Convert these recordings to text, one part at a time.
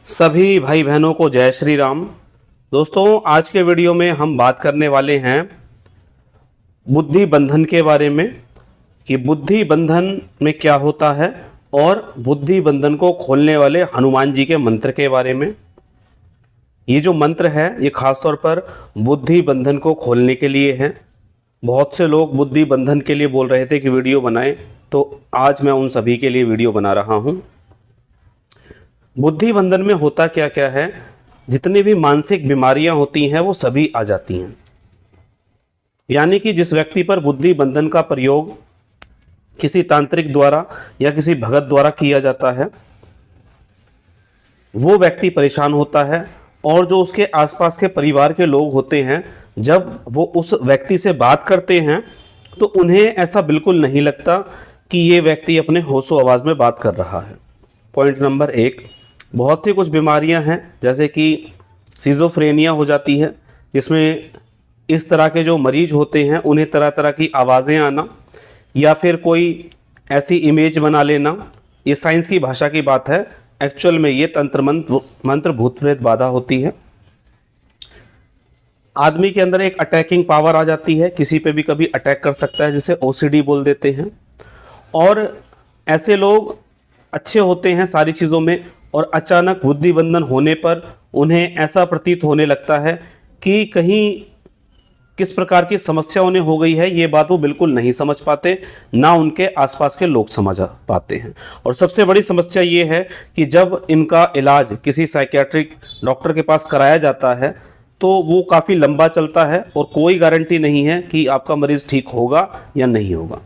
सभी भाई बहनों को जय श्री राम। दोस्तों, आज के वीडियो में हम बात करने वाले हैं बुद्धि बंधन के बारे में कि बुद्धि बंधन में क्या होता है और बुद्धि बंधन को खोलने वाले हनुमान जी के मंत्र के बारे में। ये जो मंत्र है ये खास तौर पर बुद्धि बंधन को खोलने के लिए है। बहुत से लोग बुद्धि बंधन के लिए बोल रहे थे कि वीडियो बनाएं, तो आज मैं उन सभी के लिए वीडियो बना रहा हूँ। बुद्धि बंधन में होता क्या क्या है, जितनी भी मानसिक बीमारियां होती हैं वो सभी आ जाती हैं। यानी कि जिस व्यक्ति पर बुद्धि बंधन का प्रयोग किसी तांत्रिक द्वारा या किसी भगत द्वारा किया जाता है, वो व्यक्ति परेशान होता है और जो उसके आसपास के परिवार के लोग होते हैं, जब वो उस व्यक्ति से बात करते हैं तो उन्हें ऐसा बिल्कुल नहीं लगता कि ये व्यक्ति अपने होशो आवाज़ में बात कर रहा है। पॉइंट नंबर 1, बहुत सी कुछ बीमारियां हैं जैसे कि सिजोफ्रेनिया हो जाती है, जिसमें इस तरह के जो मरीज होते हैं उन्हें तरह तरह की आवाज़ें आना या फिर कोई ऐसी इमेज बना लेना। ये साइंस की भाषा की बात है, एक्चुअल में ये तंत्र मंत्र भूत प्रेत बाधा होती है। आदमी के अंदर एक अटैकिंग पावर आ जाती है, किसी पे भी कभी अटैक कर सकता है, जिसे ओसीडी बोल देते हैं। और ऐसे लोग अच्छे होते हैं सारी चीज़ों में और अचानक बुद्धि बंधन होने पर उन्हें ऐसा प्रतीत होने लगता है कि कहीं किस प्रकार की समस्या उन्हें हो गई है, ये बात वो बिल्कुल नहीं समझ पाते, ना उनके आसपास के लोग समझ पाते हैं। और सबसे बड़ी समस्या ये है कि जब इनका इलाज किसी साइकियाट्रिक डॉक्टर के पास कराया जाता है तो वो काफ़ी लंबा चलता है और कोई गारंटी नहीं है कि आपका मरीज़ ठीक होगा या नहीं होगा,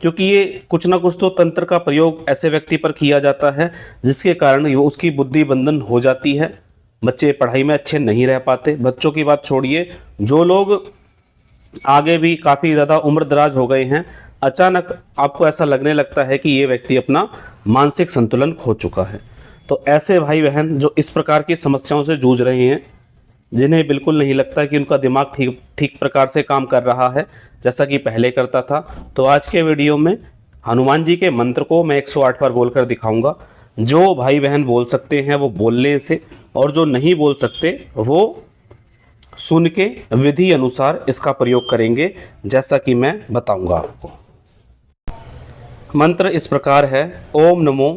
क्योंकि ये कुछ ना कुछ तो तंत्र का प्रयोग ऐसे व्यक्ति पर किया जाता है जिसके कारण वो उसकी बुद्धि बंधन हो जाती है। बच्चे पढ़ाई में अच्छे नहीं रह पाते। बच्चों की बात छोड़िए, जो लोग आगे भी काफ़ी ज़्यादा उम्र दराज हो गए हैं, अचानक आपको ऐसा लगने लगता है कि ये व्यक्ति अपना मानसिक संतुलन खो चुका है। तो ऐसे भाई बहन जो इस प्रकार की समस्याओं से जूझ रहे हैं, जिन्हें बिल्कुल नहीं लगता कि उनका दिमाग ठीक प्रकार से काम कर रहा है जैसा कि पहले करता था, तो आज के वीडियो में हनुमान जी के मंत्र को मैं 108 बार बोलकर दिखाऊंगा। जो भाई बहन बोल सकते हैं वो बोल लें इसे, और जो नहीं बोल सकते वो सुन के विधि अनुसार इसका प्रयोग करेंगे जैसा कि मैं बताऊंगा आपको। मंत्र इस प्रकार है: ओम नमो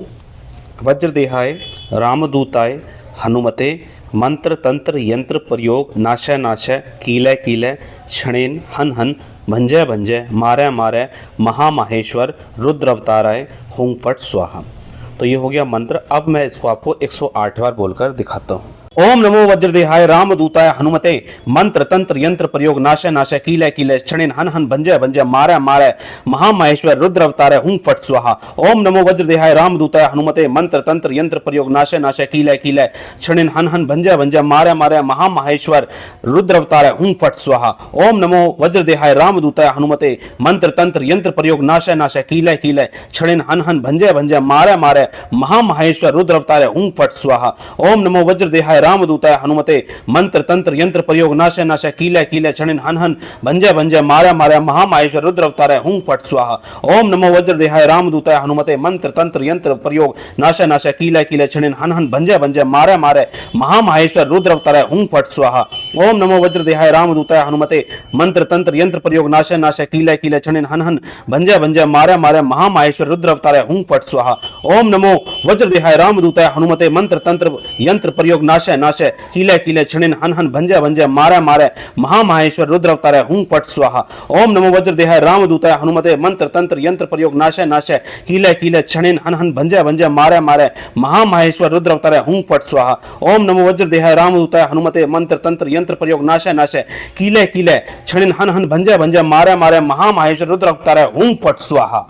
वज्रदेहाय रामदूताय हनुमते मंत्र तंत्र यंत्र प्रयोग नाशय नाशय कीलय कीलय क्षणेन हन हन भंजय भंजय मारय मारय महामाहेश्वर रुद्र अवताराय हुं फट स्वाहा। तो ये हो गया मंत्र। अब मैं इसको आपको 108 बार बोलकर दिखाता हूँ। ओम नमो वज्रदेहाय रामदूताय हनुमते मंत्र तंत्र यंत्र प्रयोग नाशय नाशय कीलय कीलय क्षणेन हन हन भंजय भंजय मारय मारय महामाहेश्वर रुद्र अवतारय हुं फट स्वाहा। ओम नमो वज्रदेहाय रामदूताय हनुमते मंत्र तंत्र यंत्र प्रयोग नाशय नाशय कीलय कीलय क्षणेन हन हन भंजय भंजय मारय मारय महामाहेश्वर रुद्र अवतारय हुं फट स्वाहा। ओम नमो वज्रदेहाय रामदूताय हनुमते मंत्र तंत्र यंत्र प्रयोग नाशय नाशय कीलय कीलय क्षणेन हन हन भंजय भंजय मारय मारय महामाहेश्वर रुद्र अवतारय हुं फट स्वाहा। ओम नमो वज्रदेहाय रामदूताय हनुमते मंत्र तंत्र यंत्र प्रयोग नाशय नाशय कीलय कीलय क्षणेन हन हन भंजय भंजय मारय मारय महामाहेश्वर रुद्र अवतारय हुं फट स्वाहा। ओम नमो वज्रदेहाय रामदूताय हनुमते मंत्र तंत्र यंत्र प्रयोग नाशय नाशय कीलय कीलय क्षणेन हन हन भंजय भंजय मारय मारय महामाहेश्वर रुद्र अवतारय हुं फट स्वाहा। ओम नमो वज्रदेहाय रामदूताय हनुमते मंत्र तंत्र यंत्र प्रयोग नाशय नाशय कीलय कीलय क्षणेन हन हन भंजय भंजय मारय मारय महामाहेश्वर रुद्र अवतारय हुं फट स्वाहा। ओम नमो वज्रदेहाय रामदूताय हनुमते मंत्र तंत्र यंत्र प्रयोग नाशय नाशय कीलय कीलय क्षणेन हन हन भंजय भंजय मारय मारय महामाहेश्वर रुद्र अवतारय हुं फट स्वाहा। ओम नमो वज्रदेहाय रामदूताय हनुमते मंत्र तंत्र यंत्र प्रयोग नाशय नाशय कीलय कीलय क्षणेन हन हन भंजय भंजय मारय मारय महामाहेश्वर रुद्र अवतारय हुं फट स्वाहा। ओम नमो वज्रदेहाय रामदूताय हनुमते मंत्र तंत्र यंत्र प्रयोग नाशय नाशय कीलय कीलय क्षणेन हन हन भंजय भंजय मारय मारय महामाहेश्वर रुद्र अवतारय हुं फट स्वाहा।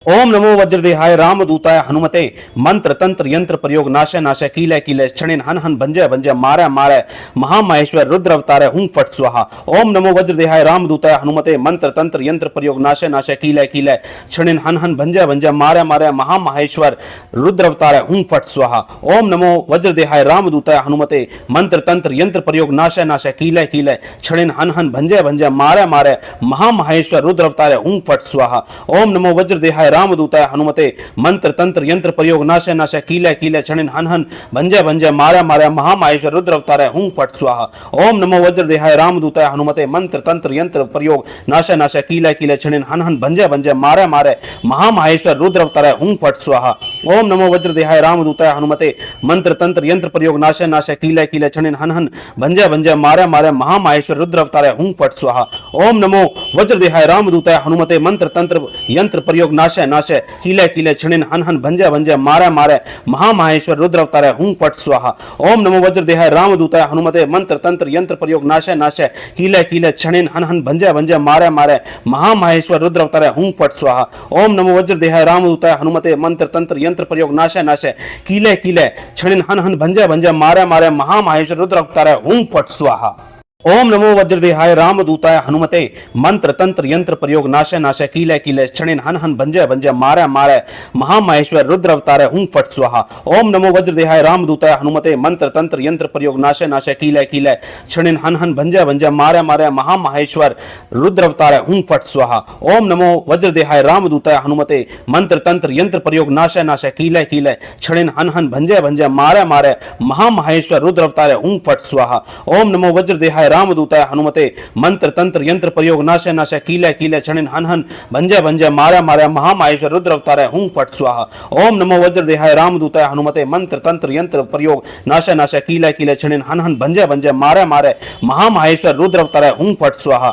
ओम नमो वज्रदेहाय रामदूताय हनुमते मंत्र तंत्र यंत्र प्रयोग नाशय नाशय कीलय कीलय क्षणेन हन हन भंजय भंजय मारय मारय महामाहेश्वर रुद्र अवतारय हुं फट स्वाहा। ओम नमो वज्रदेहाय रामदूताय हनुमते मंत्र तंत्र यंत्र प्रयोग नाशय नाशय कीलय कीलय क्षणेन हन हन भंजय भंजय मारय मारय महामाहेश्वर रुद्र अवतारय हुं फट स्वाहा। ओम नमो वज्रदेहाय रामदूताय हनुमते मंत्र तंत्र यंत्र प्रयोग नाशय नाशय कीलय कीलय क्षणेन हन हन भंजय भंजय मारय मारय महामाहेश्वर रुद्र अवतारय हुं फट स्वाहा। ओम नमो वज्रदेहाय रामदूताय हनुमते मंत्र तंत्र यंत्र प्रयोग नाशय नाशय कीलय कीलय छणिन हन हन भंजय भंजय मारय मारय महामाहेश्वर रुद्र अवतारय हुं फट स्वाहा। ओम नमो वज्रदेहाय रामदूताय हनुमते मंत्र तंत्र यंत्र प्रयोग नाशय नाशय कीलय कीलय छणिन हन हन भंजय भंजय मारय मारय महामाहेश्वर रुद्र अवतारय हुं फट स्वाहा। ओम नमो वज्रदेहाय रामदूताय हनुमते मंत्र तंत्र यंत्र प्रयोग नाशय नाशय कीलय कीलय छणिन हन हन भंजय भंजय मारय मारय महामाहेश्वर रुद्र अवतारय हुं फट स्वाहा। ओम नमो वज्रदेहाय रामदूताय हनुमते मंत्र तंत्र यंत्र प्रयोग नाशय नाशय कीलय कीलय छणिन हन हन भंजय भंजय मारय मारय महामाहेश्वर रुद्र अवतारय हुं फट स्वाहा। ओम नमो वज्रदेहाय रामदूताय हनुमते मंत्र तंत्र यंत्र प्रयोग नाशय नाशय कीलय कीलय छणिन हन हन भंजय भंजय मारय मारय महामाहेश्वर रुद्र अवतारय हुं फट स्वाहा। ओम नमो वज्रदेहाय रामदूताय हनुमते मंत्र तंत्र यंत्र प्रयोग नाशय नाशय कीलय कीलय छणिन हन हन भंजय भंजय मारय मारय महामाहेश्वर रुद्र अवतारय हुं फट स्वाहा। ओम नमो वज्रदेहाय रामदूताय हनुमते मंत्र तंत्र यंत्र प्रयोग नाशय नाशय कीलय कीलय छणिन हन हन भंजय भंजय मारय मारय महामाहेश्वर रुद्र अवतारय हुं फट स्वाहा। ओम नमो वज्रदेहाय रामदूताय हनुमते मंत्र तंत्र यंत्र प्रयोग नाशय नाशय कीलय कीलय छणिन हन हन भंजय भंजय मारय मारय महामाहेश्वर रुद्र अवतारय हुं फट स्वाहा। ओम नमो वज्रदेहाय रामदूताय हनुमते मंत्र तंत्र यंत्र प्रयोग नाशय नाशय कीलय कीलय छणिन हन हन भंजय भंजय मारय मारय महामाहेश्वर रुद्र अवतारय हुं फट स्वाहा। ओम नमो वज्रदेहाय रामदूताय हनुमते मंत्र तंत्र यंत्र प्रयोग नाशय नाशय कीलय कीलय छणिन हन हन भंजय भंजय मारय मारय महामाहेश्वर रुद्र अवतारय हुं फट स्वाहा। ओम नमो वज्रदेहाय रामदूताय हनुमते मंत्र तंत्र यंत्र प्रयोग नाशय नाशय कीलय कीलय छणिन हन हन भंजय भंजय मारय मारय महामाहेश्वर रुद्र अवतारय हुं फट स्वाहा।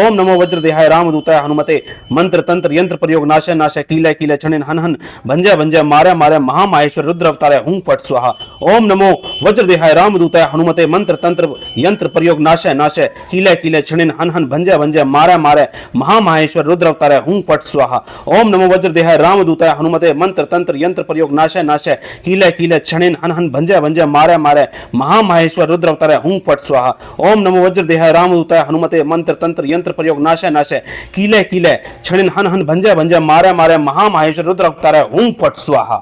ओम नमो वज्रदेहाय रामदूताय हनुमते मंत्र तंत्र यंत्र प्रयोग नाशय नाशय कीलय कीलय छणिन हन हन भंजय भंजय मारय मारय महामाहेश्वर रुद्र अवतारय हुं फट स्वाहा। ओम नमो वज्रदेहाय रामदूताय हनुमते मंत्र तंत्र यंत्र प्रयोग नाशय नाशय कीलय कीलय छणिन हन हन भंजय भंजय मारय मारय महामाहेश्वर रुद्र अवतारय हुं फट स्वाहा। ओम नमो वज्रदेहाय रामदूताय हनुमते मंत्र तंत्र यंत्र प्रयोग नाशय नाशय कीलय कीलय छणिन हन हन भंजय भंजय मारय मारय महामाहेश्वर रुद्र अवतारय हुं फट स्वाहा। ओम नमो वज्रदेहाय रामदूताय हनुमते मंत्र तंत्र यंत्र प्रयोग नाशय नाशय कीलय कीलय छणिन हन हन भंजय भंजय मारय मारय महामाहेश्वर रुद्र अवतारय हुं फट स्वाहा। ओम नमो वज्रदेहाय रामदूताय हनुमते मंत्र तंत्र यंत्र प्रयोग नाशय नाशय कीलय कीलय छणिन हन हन भंजय भंजय मारय मारय महामाहेश्वर रुद्र अवतारय हुं फट स्वाहा।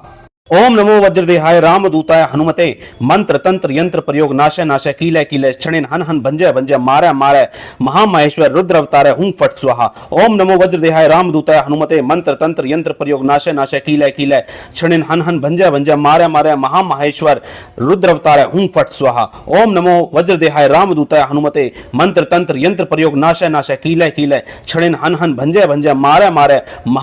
ओम नमो वज्रदेहाय रामदूताय हनुमते मंत्र तंत्र यंत्र प्रयोग नाशय नाशय कीलय कीलय छणिन हन हन भंजय भंजय मारय मारय महामाहेश्वर रुद्र अवतारय हुं फट स्वाहा। ओम नमो वज्रदेहाय रामदूताय हनुमते मंत्र तंत्र यंत्र प्रयोग नाशय नाशय कीलय कीलय छणिन हन हन भंजय भंजय मारय मारय महामाहेश्वर रुद्र अवतारय हुं फट स्वाहा। ओम नमो वज्रदेहाय रामदूताय हनुमते मंत्र तंत्र यंत्र प्रयोग नाशय नाशय कीलय कीलय छणिन हन हन भंजय भंजय मारय मारय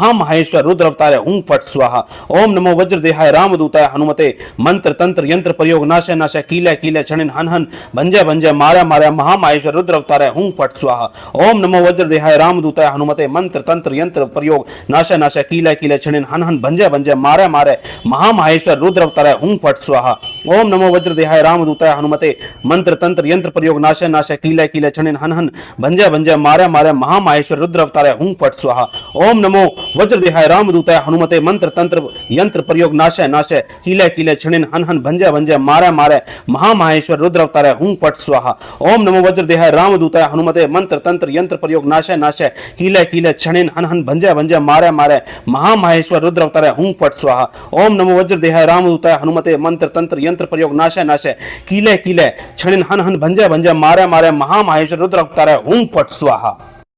महामाहेश्वर रुद्र अवतारय हुं फट स्वाहा। ओम नमो वज्रदेहाय रामदूताय हनुमते मंत्र तंत्र यंत्र प्रयोग नाशय नाशय कीलय कीलय छणिन हन हन भंजय भंजय मारय मारय महामाहेश्वर रुद्र अवतारय हुं फट स्वाहा। ओम नमो वज्रदेहाय रामदूताय हनुमते मंत्र तंत्र यंत्र प्रयोग नाशय नाशय कीलय कीलय छणिन हन हन भंजय भंजय मारय मारय महामाहेश्वर रुद्र अवतारय हुं फट स्वाहा। ओम नमो वज्रदेहाय रामदूताय हनुमते मंत्र तंत्र यंत्र प्रयोग नाशय नाशय कीलय कीलय छणिन हन हन भंजय भंजय मारय मारय महामाहेश्वर रुद्र अवतारय हुं फट स्वाहा। ओम नमो वज्रदेहाय रामदूताय हनुमते मंत्र तंत्र यंत्र प्रयोग नाशय नाशय कीलय कीलय छणिन हन हन भंजय भंजय मारय मारय महामाहेश्वर रुद्र अवतारय हुं फट स्वाहा। ओम नमो वज्रदेहाय रामदूताय हनुमते मंत्र तंत्र यंत्र प्रयोग नाशय नाशय कीलय कीलय छणिन हन हन भंजय भंजय मारय मारय महामाहेश्वर रुद्र अवतारय हुं फट स्वाहा। ओम नमो वज्रदेहाय रामदूताय हनुमते मंत्र तंत्र यंत्र प्रयोग नाशय नाशय कीलय कीलय छणिन हन हन भंजय भंजय मारय मारय महामाहेश्वर रुद्र अवतारय हुं फट स्वाहा।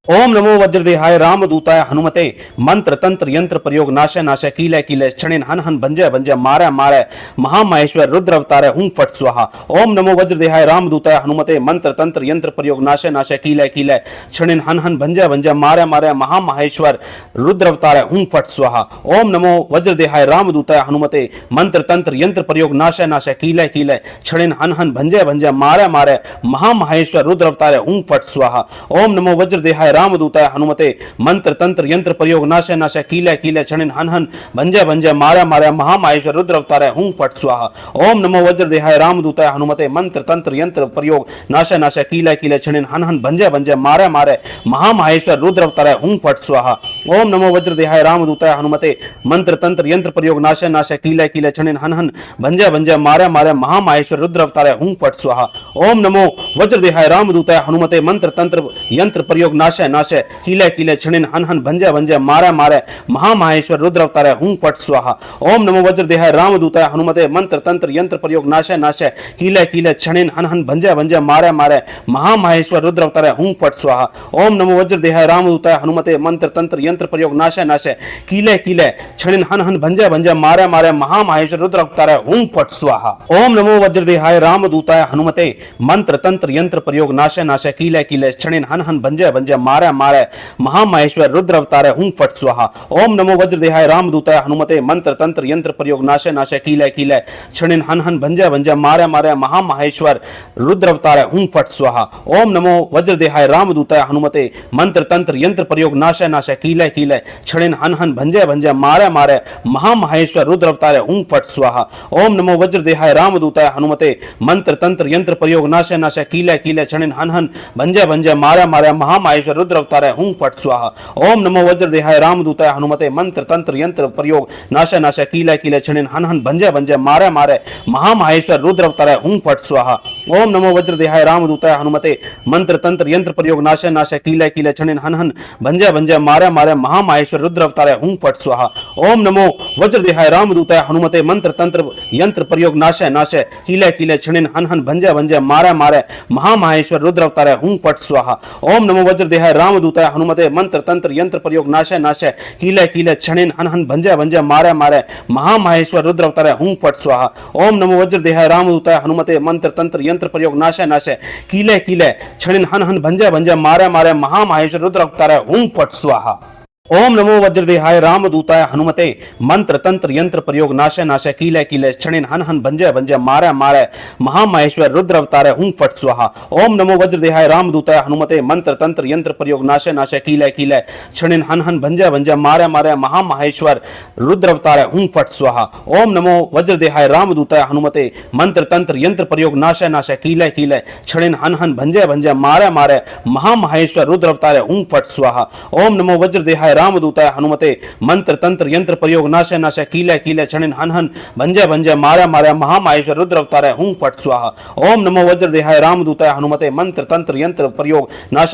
ओम नमो वज्रदेहाय रामदूताय हनुमते मंत्र तंत्र यंत्र प्रयोग नाशय नाशय कीलय कीलय छणिन हन हन भंजय भंजय मारय मारय महामाहेश्वर रुद्र अवतारय हुं फट स्वाहा। ओम नमो वज्रदेहाय रामदूताय हनुमते मंत्र तंत्र यंत्र प्रयोग नाशय नाशय कीलय कीलय छणिन हन हन भंजय भंजय मारय मारय महामाहेश्वर रुद्र अवतारय हुं फट स्वाहा। ओम नमो वज्रदेहाय रामदूताय हनुमते मंत्र तंत्र यंत्र प्रयोग नाशय नाशय कीलय कीलय छणिन हन हन भंजय भंजय मारय मारय महामाहेश्वर रुद्र अवतारय हुं फट स्वाहा। ओम नमो वज्रदेहाय रामदूताय हनुमते मंत्र तंत्र यंत्र प्रयोग नाशय नाशय कीलय कीलय छणिन हन हन भंजय भंजय मारय मारय महामाहेश्वर रुद्र अवतारय हुं फट स्वाहा। ओम नमो वज्रदेहाय रामदूताय हनुमते मंत्र तंत्र यंत्र प्रयोग नाशय नाशय कीलय कीलय छणिन हन हन भंजय भंजय मारय मारय महामाहेश्वर रुद्र अवतारय हुं फट स्वाहा। ओम नमो वज्रदेहाय रामदूताय हनुमते मंत्र तंत्र यंत्र प्रयोग नाशय नाशय कीलय कीलय छणिन हन हन भंजय भंजय मारय मारय महामाहेश्वर रुद्र अवतारय हुं फट स्वाहा। ओम नमो वज्रदेहाय रामदूताय हनुमते मंत्र तंत्र यंत्र प्रयोग नाशय नाशय कीलय कीलय छणिन हन हन भंजय भंजय मारय मारय महामाहेश्वर रुद्र अवतारय हुं फट स्वाहा। ओम नमो वज्रदेहाय रामदूताय हनुमते मंत्र तंत्र यंत्र प्रयोग नाशय नाशय कीलय कीलय क्षणिन हन हन भंजय भंजय मारय मारय महामहेश्वर रुद्र अवतारय हुं फट स्वाहा। ओम नमो वज्रदेहाय रामदूताय हनुमते मंत्र तंत्र यंत्र प्रयोग नाशय नाशय कीलय कीलय क्षणिन हन हन भंजय भंजय मारय मारय महामहेश्वर रुद्र अवतारय हुं फट स्वाहा। ओम नमो वज्रदेहाय रामदूताय हनुमते मंत्र तंत्र यंत्र प्रयोग नाशय नाशय कीलय कीलय क्षणिन हन हन भंजय भंजय मारय मारय महामहेश्वर रुद्र अवतारय हुं फट स्वाहा। ओम नमो वज्रदेहाय रामदूताय हनुमते मंत्र तंत्र यंत्र प्रयोग नाशय नाशय कीलय कीलय क्षणिन हन हन भंजय भंजय मारय मारय महामहेश्वर रुद्र अवतारय हुं फट स्वाहा। ओम नमो वज्रदेहाय रामदूताय हनुमते मंत्र तंत्र यंत्र प्रयोग नाशय नाशय कीलय कीलय क्षणिन हन हन भंजय भंजय मारय मारय महामहेश्वर रुद्र अवतारय हुं फट स्वाहा। ओम नमो वज्रदेहाय रामदूताय हनुमते मंत्र तंत्र यंत्र प्रयोग नाशय नाशय कीलय कीलय क्षणिन हन हन भंजय भंजय मारय मारय महामहेश्वर रुद्र अवतारय हुं फट स्वाहा। ओम नमो वज्रदेहाय रामदूताय हनुमते मंत्र तंत्र यंत्र प्रयोग नाशय नाशय कीलय कीलय क्षणिन हन हन भंजय भंजय मारय मारय महामहेश्वर रुद्र अवतारय हुं फट स्वाहा। ओम नमो वज्रदेहाय रामदूताय हनुमते मंत्र तंत्र यंत्र प्रयोग नाशय नाशय कीलय कीलय क्षणिन हन हन भंजय भंजय मारय मारय महामहेश्वर रुद्र अवतारय हुं फट स्वाहा। ओम नमो वज्रदेहाय रामदूताय हनुमते मंत्र तंत्र यंत्र प्रयोग नाशय नाशय कीलय कीलय क्षणिन हन हन भंजय भंजय मारय मारय महामहेश्वर रुद्र अवतारय हुं फट स्वाहा। ओम नमो वज्रदेहाय रामदूताय हनुमते मंत्र तंत्र यंत्र प्रयोग नाशय नाशय कीलय कीलय क्षणिन हन हन भंजय भंजय मारय मारय महामहेश्वर रुद्र अवतारय हुं फट स्वाहा। ओम नमो वज्रदेहाय रामदूताय हनुमते मंत्र तंत्र यंत्र प्रयोग नाशय नाशय कीलय कीलय क्षणिन हन हन भंजय भंजय मारय मारय महामहेश्वर रुद्र अवतारय हुं फट स्वाहा। ओम नमो वज्रदेहाय रामदूताय हनुमते मंत्र तंत्र यंत्र प्रयोग नाशय नाशय कीलय कीलय क्षणिन हन हन भंजय भंजय मारय मारय महामहेश्वर रुद्र अवतारय हुं फट स्वाहा। ओम नमो वज्रदेहाय रामदूताय हनुमते मंत्र तंत्र यंत्र प्रयोग नाशय नाशय कीलय कीलय क्षणिन हन हन भंजय भंजय मारय मारय महामहेश्वर रुद्र अवतारय हुं फट स्वाहा। ओम नमो वज्रदेहाय रामदूताय हनुमते मंत्र तंत्र यंत्र प्रयोग नाशय नाशय कीलय कीलय क्षणिन हन हन भंजय भंजय मारय मारय महामहेश्वर रुद्र अवतारय हुं फट स्वाहा। ओम नमो वज्रदेहाय रामदूताय हनुमते मंत्र तंत्र यंत्र प्रयोग नाशय नाशय कीलय कीलय क्षणिन हन हन भंजय भंजय मारय मारय महामहेश्वर रुद्र अवतारय हुं फट स्वाहा। ओम नमो वज्रदेहाय रामदूताय हनुमते मंत्र तंत्र यंत्र प्रयोग नाशय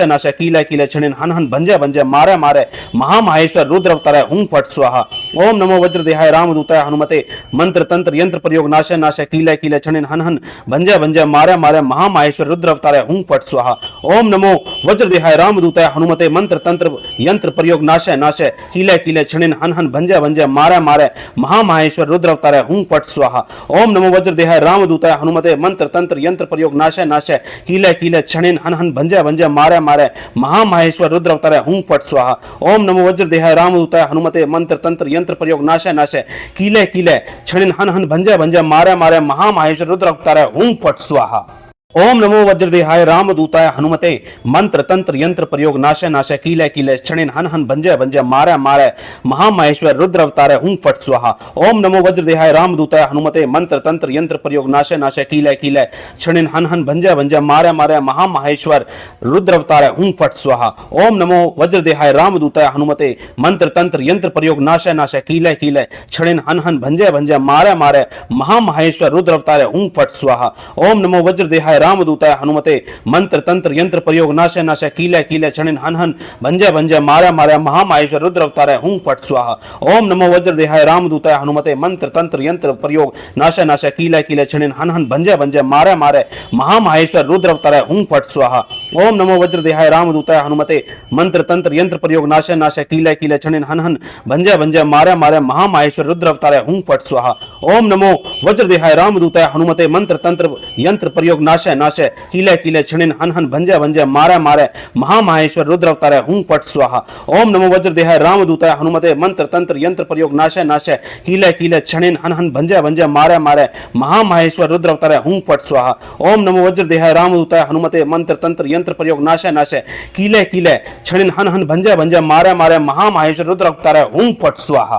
नाशय कीलय कीलय क्षणिन हन हन भंजय भंजय मारय मारय महामहेश्वर रुद्र अवतारय हुं फट स्वाहा। ओम नमो वज्रदेहाय रामदूताय हनुमते मंत्र तंत्र यंत्र प्रयोग नाशय नाशय कीलय कीलय क्षणिन हन हन भंजय भंजय मारय मारय महामहेश्वर रुद्र अवतारय हुं फट स्वाहा। ओम नमो वज्रदेहाय रामदूताय हनुमते मंत्र तंत्र यंत्र प्रयोग नाशय नाशय कीलय कीलय क्षणिन हन हन भंजय भंजय मारय मारय महामहेश्वर रुद्र अवतारय हुं फट स्वाहा। ओम नमो वज्रदेहाय रामदूताय हनुमते मंत्र तंत्र यंत्र प्रयोग नाशय नाशय कीलय कीलय क्षणिन हन हन भंजय भंजय मारय मारय महामहेश्वर रुद्र अवतारय हुं फट स्वाहा। ओम नमो वज्रदेहाय रामदूताय हनुमते मंत्र तंत्र यंत्र प्रयोग नाशय नाशय कीलय कीलय क्षणिन हन हन भंजय भंजय मारय मारय महामहेश्वर रुद्र अवतारय हुं फट स्वाहा। ओम नमो वज्रदेहाय रामदूताय हनुमते मंत्र तंत्र यंत्र प्रयोग नाशय नाशय कीलय कीलय क्षणिन हन हन भंजय भंजय मारय मारय महामहेश्वर रुद्र अवतारय हुं फट स्वाहा। ओम नमो वज्रदेहाय रामदूताय हनुमते मंत्र तंत्र यंत्र प्रयोग नाशय नाशय कीलय कीलय क्षणिन हन हन भंजय भंजय मारय मारय महामहेश्वर रुद्र अवतारय हुं फट स्वाहा। ओम नमो वज्रदेहाय रामदूताय हनुमते मंत्र तंत्र यंत्र प्रयोग नाशय नाशय कीलय कीलय क्षणिन हन हन भंजय भंजय मारय मारय महामहेश्वर रुद्र अवतारय हुं फट स्वाहा। ओम नमो वज्रदेहाय रामदूताय हनुमते मंत्र तंत्र यंत्र प्रयोग नाशय नाशय कीलय कीलय क्षणिन हन हन भंजय भंजय मारय मारय महामहेश्वर रुद्र अवतारय हुं फट स्वाहा। ओम नमो वज्रदेहाय रामदूताय हनुमते मंत्र तंत्र यंत्र प्रयोग नाशय नाशय कीलय कीलय क्षणिन हन हन भंजय भंजय मारय मारय महामहेश्वर रुद्र अवतारय हुं फट स्वाहा। ओम नमो वज्रदेहाय रामदूताय हनुमते मंत्र तंत्र यंत्र प्रयोग नाशय नाशय कीलय कीलय क्षणिन हन हन भंजय भंजय मारय मारय महामहेश्वर रुद्र अवतारय हुं फट स्वाहा। ओम नमो वज्रदेहाय रामदूताय हनुमते मंत्र तंत्र यंत्र प्रयोग नाशय नाशय कीलय कीलय क्षणिन हन हन भंजय भंजय मारय मारय महामहेश्वर रुद्र अवतारय हुं फट स्वाहा। ओम नमो वज्रदेहाय रामदूताय हनुमते मंत्र तंत्र यंत्र प्रयोग नाशय नाशय कीलय कीलय क्षणिन हन हन भंजय भंजय मारय मारय महामहेश्वर रुद्र अवतारय हुं फट स्वाहा।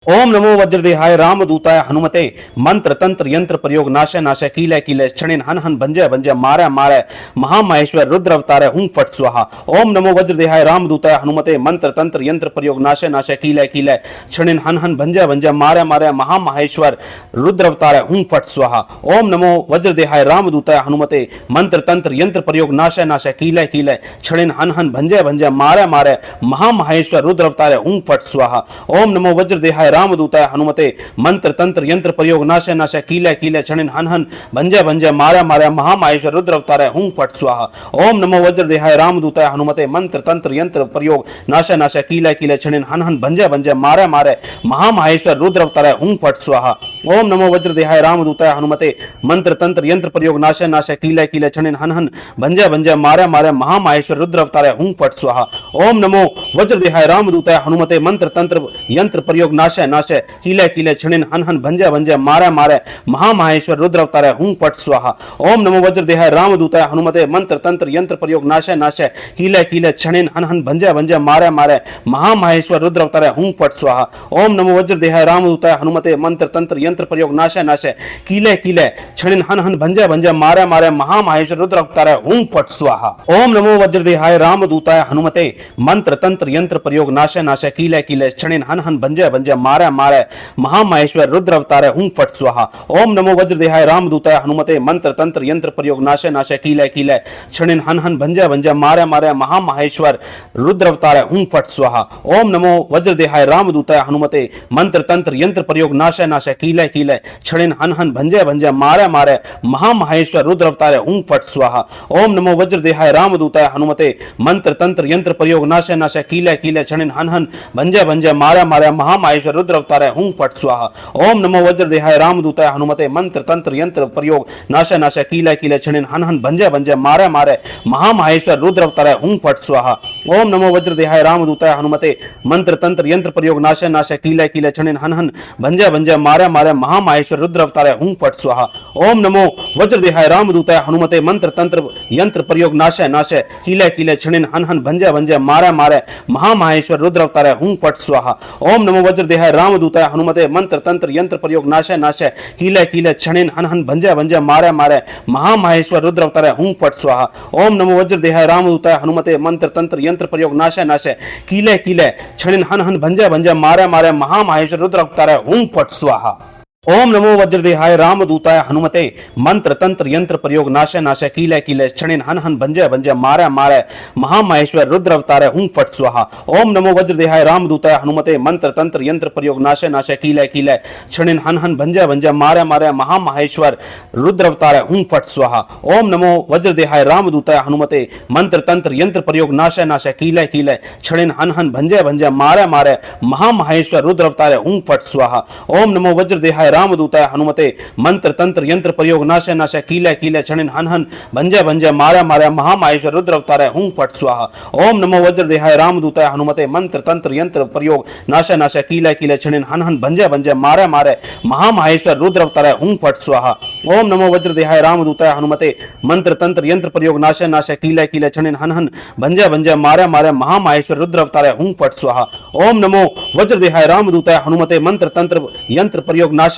ओम नमो वज्रदेहाय रामदूताय हनुमते मंत्र तंत्र यंत्र प्रयोग नाशय नाशय कीलय कीलय क्षणिन हन हन भंजय भंजय मारय मारय महामहेश्वर रुद्र अवतारय हुं फट स्वाहा। ओम नमो वज्रदेहाय रामदूताय हनुमते मंत्र तंत्र यंत्र प्रयोग नाशय नाशय कीलय कीलय क्षणिन हन हन भंजय भंजय मारय मारय महामहेश्वर रुद्र अवतारय हुं फट स्वाहा। ओम नमो वज्रदेहाय रामदूताय हनुमते मंत्र तंत्र यंत्र प्रयोग नाशय नाशय कीलय कीलय क्षणिन हन हन भंजय भंजय मारय मारय महामहेश्वर रुद्र अवतारय हुं फट स्वाहा। ओम नमो वज्रदेहाय रामदूताय हनुमते मंत्र तंत्र यंत्र प्रयोग नाशय नाशय कीलय कीलय क्षणिन हन हन भंजय भंजय मारा मारा महामाहेश्वर रुद्र अवतारय हुं फट स्वाहा। ओम नमो वज्रदेहाय रामदूताय हनुमते मंत्र तंत्र यंत्र प्रयोग नाशय नाशय कीलय कीलय क्षणिन हन हन भंजय भंजय मारा मारा महामाहेश्वर रुद्र अवतारय हुं फट स्वाहा। ओम नमो वज्रदेहाय रामदूताय हनुमते मंत्र तंत्र यंत्र प्रयोग नाशय नाशय कीलय कीलय क्षणिन हन हन भंजय भंजय मारा मारा महामाहेश्वर रुद्र अवतारय हुं फट स्वाहा। ओम नमो वज्रदेहाय रामदूताय हनुमते मंत्र तंत्र यंत्र प्रयोग नाशय नाशय कीलय कीलय क्षणिन हन हन भंजय भंजय मारा मारा महामाहेश्वर रुद्र अवतारय हुं फट स्वाहा। ओम नमो वज्रदेहाय रामदूताय हनुमते मंत्र तंत्र यंत्र प्रयोग नाशय नाशय कीलय कीलय क्षणिन हन हन भंजय भंजय मारा मारा महामाहेश्वर रुद्र अवतारय हुं फट स्वाहा। ओम नमो वज्रदेहाय रामदूताय हनुमते मंत्र तंत्र यंत्र प्रयोग नाशय नाशय कीलय कीलय क्षणिन हन हन भंजय भंजय मारा मारा महामाहेश्वर रुद्र अवतारय हुं फट स्वाहा। ओम नमो वज्रदेहाय रामदूताय हनुमते मंत्र तंत्र यंत्र प्रयोग नाशय नाशय कीलय कीलय क्षणिन हन हन भंजय भंजय मारा मारा महामाहेश्वर रुद्र अवतारय हुं फट स्वाहा। ओम नमो वज्रदेहाय रामदूताय हनुमते मंत्र तंत्र यंत्र प्रयोग नाशय नाशय कीलय कीलय क्षणिन हन हन भंजय भंजय मारा मारा महामाहेश्वर रुद्र अवतारय हुं फट स्वाहा। ओम नमो वज्रदेहाय रामदूताय हनुमते मंत्र तंत्र यंत्र प्रयोग नाशय नाशय कीलय कीलय क्षणिन हन हन भंजय भंजय मारा मारा महामाहेश्वर रुद्र अवतारय हुं फट स्वाहा। ओम नमो वज्रदेहाय रामदूताय हनुमते मंत्र तंत्र यंत्र प्रयोग नाशय नाशय कीलय कीलय क्षणिन हन हन भंजय भंजय मारा मारा महामाहेश्वर रुद्र अवतारय हुं फट स्वाहा। ओम नमो वज्रदेहाय रामदूताय हनुमते मंत्र तंत्र यंत्र प्रयोग नाशय नाशय कीलय कीलय क्षणिन हन हन भंजय भंजय मारा मारा महामाहेश्वर रुद्र अवतारय हुं फट स्वाहा। ओम नमो वज्रदेहाय रामदूताय हनुमते मंत्र तंत्र यंत्र प्रयोग नाशय नाशय कीलय कीलय क्षणिन हन हन भंजय भंजय मारा मारा महामाहेश्वर रुद्र अवतारय हुं फट स्वाहा। ओम नमो वज्रदेहाय रामदूताय हनुमते मंत्र तंत्र यंत्र प्रयोग नाशय नाशय कीलय कीलय क्षणिन हन हन भंजय भंजय मारा मारा महामाहेश्वर रुद्र अवतारय हुं फट स्वाहा। ओम नमो वज्रदेहाय रामदूताय हनुमते मंत्र तंत्र यंत्र प्रयोग नाशय नाशय कीलय कीलय क्षणिन हन हन भंजय भंजय मारा मारा महामाहेश्वर रुद्र अवतारय हुं फट स्वाहा। ओम नमो वज्रदेहाय रामदूताय हनुमते मंत्र तंत्र यंत्र प्रयोग नाशय नाशय कीलय कीलय क्षणिन हन हन भंजय भंजय मारा मारा महामाहेश्वर रुद्र अवतारय हुं फट स्वाहा। ओम नमो वज्रदेहाय रामदूताय हनुमते मंत्र तंत्र यंत्र प्रयोग नाशय नाशय कीलय कीलय क्षणिन हन हन भंजय भंजय मारा मारा महामाहेश्वर रुद्र अवतारय हुं फट स्वाहा। ओम नमो वज्रदेहाय रामदूताय हनुमते मंत्र तंत्र यंत्र प्रयोग नाशय नाशय कीलय कीलय क्षणिन हन हन भंजय भंजय मारा मारा महामाहेश्वर रुद्र अवतारय हुं फट स्वाहा। ओम नमो वज्रदेहाय रामदूताय हनुमते मंत्र तंत्र यंत्र प्रयोग नाशय नाशय कीलय कीलय क्षणिन हन हन भंजय भंजय मारा मारा महामाहेश्वर रुद्र अवतारय हुं फट स्वाहा। ओम नमो वज्रदेहाय रामदूताय हनुमते मंत्र तंत्र यंत्र प्रयोग नाशय नाशय कीलय कीलय क्षणिन हन हन भंजय भंजय मारा मारा महामाहेश्वर रुद्र अवतारय हुं फट स्वाहा। ओम नमो वज्रदेहाय रामदूताय हनुमते मंत्र तंत्र यंत्र प्रयोग नाशय नाशय कीलय कीलय क्षणिन हन हन भंजय भंजय मारा मारा महामाहेश्वर रुद्र अवतारय हुं फट स्वाहा। ओम नमो वज्रदेहाय रामदूताय हनुमते मंत्र तंत्र यंत्र प्रयोग नाशय नाशय कीलय कीलय क्षणिन हन हन भंजय भंजय मारा मारा महामाहेश्वर रुद्र अवतारय हुं फट स्वाहा। ओम नमो वज्रदेहाय रामदूताय हनुमते मंत्र तंत्र यंत्र प्रयोग नाशय नाशय कीलय कीलय क्षणिन हन हन भंजय भंजय मारा मारा महामाहेश्वर रुद्र अवतारय हुं फट स्वाहा। ओम नमो वज्रदेहाय रामदूताय हनुमते मंत्र तंत्र यंत्र प्रयोग नाशय नाशय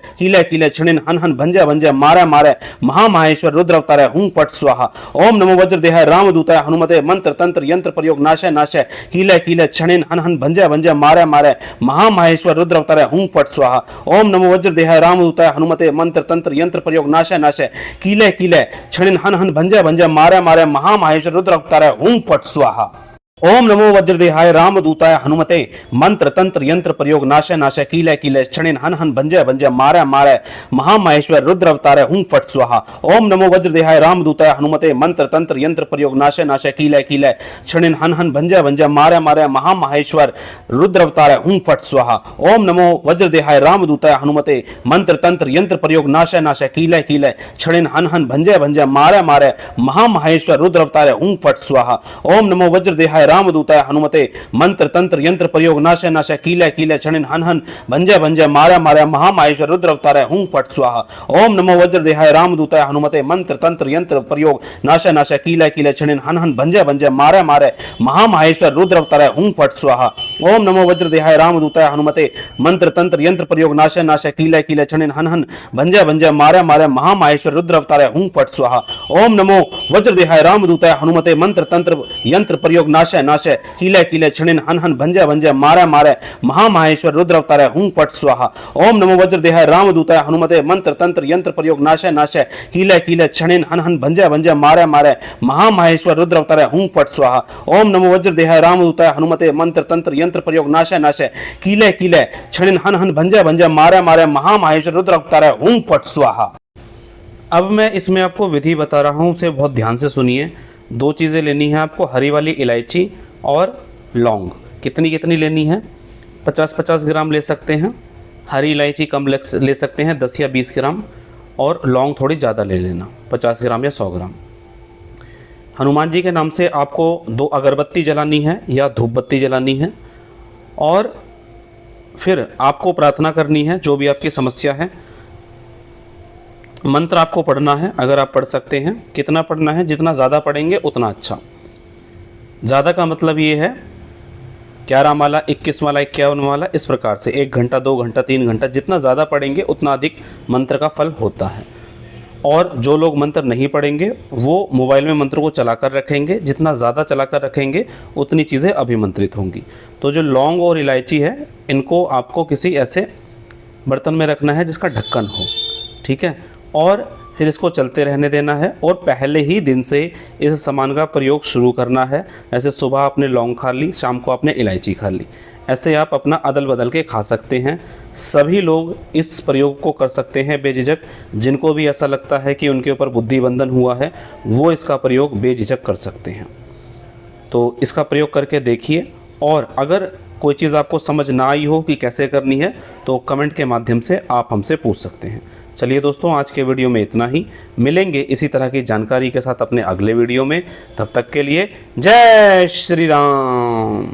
कीलय कीलय क्षणिन हन हन भंजय भंजय मारा मारा महामाहेश्वर रुद्र अवतारय हुं फट स्वाहा। ओम नमो वज्रदेहाय रामदूताय हनुमते मंत्र तंत्र यंत्र प्रयोग नाशय नाशय कीलय कीलय क्षणिन हन हन भंजय भंजय मारा मारा महामाहेश्वर रुद्र अवतारय हुं फट स्वाहा। ओम नमो वज्रदेहाय रामदूताय हनुमते मंत्र तंत्र यंत्र प्रयोग नाशय नाशय कीलय कीलय क्षणिन हन हन भंजय भंजय मारा मारा महामाहेश्वर रुद्र अवतारय हुं फट स्वाहा। ओम नमो वज्रदेहाय रामदूताय हनुमते मंत्र तंत्र यंत्र प्रयोग नाशय नाशय कीलय कीलय क्षणिन हन हन भंजय भंजय मारा मारा महामाहेश्वर रुद्र अवतारय हुं फट स्वाहा। ओम नमो वज्रदेहाय रामदूताय हनुमते मंत्र तंत्र यंत्र प्रयोग नाशय नाशय कीलय कीलय क्षणिन हन हन भंजय भंजय मारा मारा महामाहेश्वर रुद्र अवतारय हुं फट स्वाहा। ओम नमो वज्रदेहाय रामदूताय हनुमते मंत्र तंत्र यंत्र प्रयोग नाशय नाशय कीलय कीलय क्षणिन हन हन भंजय भंजय मारा मारा महामाहेश्वर रुद्र अवतारय हुं फट स्वाहा। ओम नमो वज्रदेहाय रामदूताय हनुमते मंत्र तंत्र यंत्र प्रयोग नाशय नाशय कीलय कीलय क्षणिन हन हन भंजय भंजय मारा मारा महामाहेश्वर रुद्र अवतारय हुं फट स्वाहा। ओम नमो वज्रदेहाय रामदूताय हनुमते मंत्र तंत्र यंत्र प्रयोग नाशय नाशय कीलय कीलय क्षणिन हन हन भंजय भंजय मारा मारा महामाहेश्वर रुद्र अवतारय हुं फट स्वाहा। ओम नमो वज्रदेहाय रामदूताय हनुमते मंत्र तंत्र यंत्र प्रयोग नाशय नाशय कीलय कीलय क्षणिन हन हन भंजय भंजय मारा मारा महामाहेश्वर रुद्र अवतारय हुं फट स्वाहा। ओम नमो वज्रदेहाय रामदूताय हनुमते मंत्र तंत्र यंत्र प्रयोग नाशय नाशय कीलय कीलय क्षणिन हन हन भंजय भंजय मारा मारा महामाहेश्वर रुद्र अवतारय हुं फट स्वाहा। ओम नमो वज्रदेहाय रामदूताय हनुमते मंत्र तंत्र यंत्र प्रयोग नाशय नाशय कीलय कीलय क्षणिन हन हन भंजय भंजय मारय मारय महामाहेश्वर रुद्र अवतारय हुं फट स्वाहा। अब मैं इसमें आपको विधि बता रहा हूँ, उसे बहुत ध्यान से सुनिए। 2 चीज़ें लेनी है आपको, हरी वाली इलायची और लौंग। कितनी कितनी लेनी है? 50-50 ग्राम ले सकते हैं। हरी इलायची कम ले सकते हैं, 10 या 20 ग्राम, और लौंग थोड़ी ज़्यादा ले लेना, 50 ग्राम या 100 ग्राम। हनुमान जी के नाम से आपको 2 अगरबत्ती जलानी है या धूप बत्ती जलानी है, और फिर आपको प्रार्थना करनी है जो भी आपकी समस्या है। मंत्र आपको पढ़ना है, अगर आप पढ़ सकते हैं। कितना पढ़ना है? जितना ज़्यादा पढ़ेंगे उतना अच्छा। ज़्यादा का मतलब ये है 11 माला, 21 माला, 51 माला, इस प्रकार से 1 घंटा, 2 घंटा, 3 घंटा, जितना ज़्यादा पढ़ेंगे उतना अधिक मंत्र का फल होता है। और जो लोग मंत्र नहीं पढ़ेंगे वो मोबाइल में मंत्र को चलाकर रखेंगे, जितना ज़्यादा चलाकर रखेंगे उतनी चीज़ें अभिमंत्रित होंगी। तो जो लौंग और इलायची है, इनको आपको किसी ऐसे बर्तन में रखना है जिसका ढक्कन हो, ठीक है, और फिर इसको चलते रहने देना है। और पहले ही दिन से इस सामान का प्रयोग शुरू करना है। ऐसे सुबह आपने लौंग खा ली, शाम को आपने इलायची खा ली, ऐसे आप अपना अदल बदल के खा सकते हैं। सभी लोग इस प्रयोग को कर सकते हैं बेझिझक। जिनको भी ऐसा लगता है कि उनके ऊपर बुद्धि बंधन हुआ है, वो इसका प्रयोग बेझिझक कर सकते हैं। तो इसका प्रयोग करके देखिए, और अगर कोई चीज़ आपको समझ ना आई हो कि कैसे करनी है तो कमेंट के माध्यम से आप हमसे पूछ सकते हैं। चलिए दोस्तों, आज के वीडियो में इतना ही। मिलेंगे इसी तरह की जानकारी के साथ अपने अगले वीडियो में। तब तक के लिए जय श्री राम।